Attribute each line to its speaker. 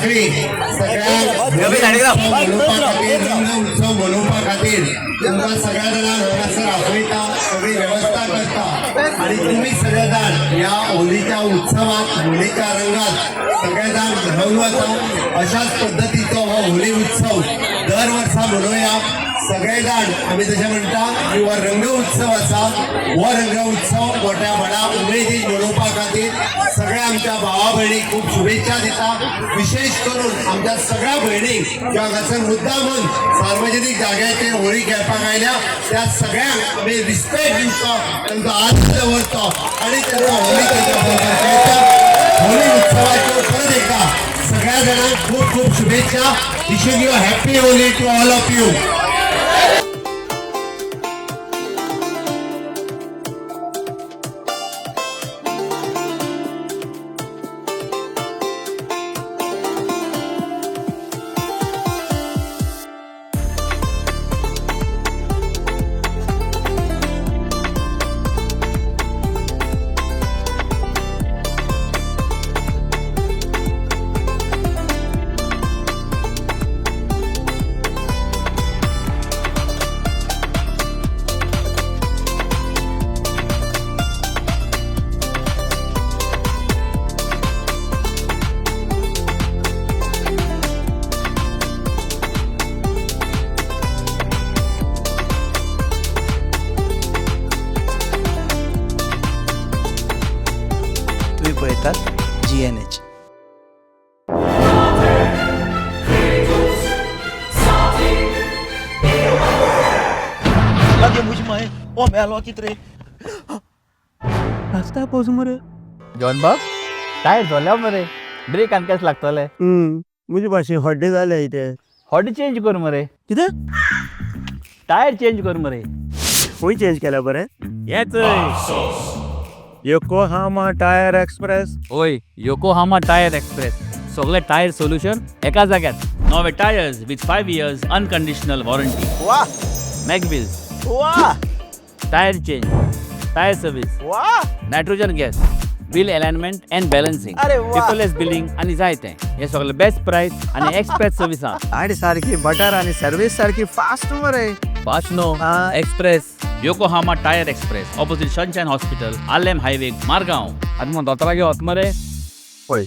Speaker 1: खात्री सगळ्या उत्सव मनोवपा खातीर तुमकां सगळ्या जाणांक हांगासर आपयता, सगळी वेवस्था करता आणि तुम्ही सगळे जाण ह्या होलीच्या उत्सवात होलीच्या रंगात सगळे जाण रंग वता. अशाच पद्धतीचो हो होली उत्सव दर वर्सा मनोवया. सगळे जाण आम्ही तशें म्हणटा की हो रंग उत्सव आसा. हो रंग उत्सव मोठ्या व्हडा उमेदीन मनोवपा खातीर सगळ्या आमच्या भावा भयणीक खूब शुभेच्छा दिता. विशेष करून आमच्या सगळ्या भयणीक ज्या हांगासर मुद्दामून सार्वजनीक जाग्याचेर होळी खेळपाक आयल्या त्या सगळ्यांक आमी रिस्पेक्ट दिवचो, तांचो आदर दवरचो आणि तांकां होळी तांच्या बरोबर खेळटा. होळी उत्सवाच्यो परत एकदा सगळ्या जाणांक खूब खूब शुभेच्छा. Wishing you happy Holi to all of you.
Speaker 2: पळयतात GNH. लागे मुझ माय ओ मेलो कितरे रास्ता पोज मरे
Speaker 3: जॉन बाब टायर झाल्या मरे ब्रेक आनी केस लागतले.
Speaker 4: मुझे भाशे हड्डे जाले इथे.
Speaker 3: हॉडी चेंज कर मरे.
Speaker 4: कितें
Speaker 3: टायर चेंज कर मरे.
Speaker 4: खंय चेंज केला बरें? येच योकोहामा टायर एक्सप्रेस.
Speaker 3: ओय योकोहामा टायर एक्सप्रेस सगळे टायर सोल्युशन एका जाग्यात. नवे tyres with 5 years unconditional warranty.
Speaker 4: वाह
Speaker 3: मॅकबिल्स,
Speaker 4: वाह
Speaker 3: टायर चेंज, टायर सर्विस,
Speaker 4: वाह.
Speaker 3: Nitrogen gas, wheel alignment and balancing,
Speaker 4: अरे वा.
Speaker 3: पेपरलेस बिलिंग आणि जायते हे सगळे बेस्ट प्राइस आणि एक्सप्रेस सर्विस आहा.
Speaker 4: गाडी सारखी बटर आणि सर्विस सारखी फास्ट मरे.
Speaker 3: फास्ट नो express Yokohama tyre express opposite Sunshine Hospital, Alem highway, Margao. आनी मग दोतोरा घेवत मरे.
Speaker 4: पळय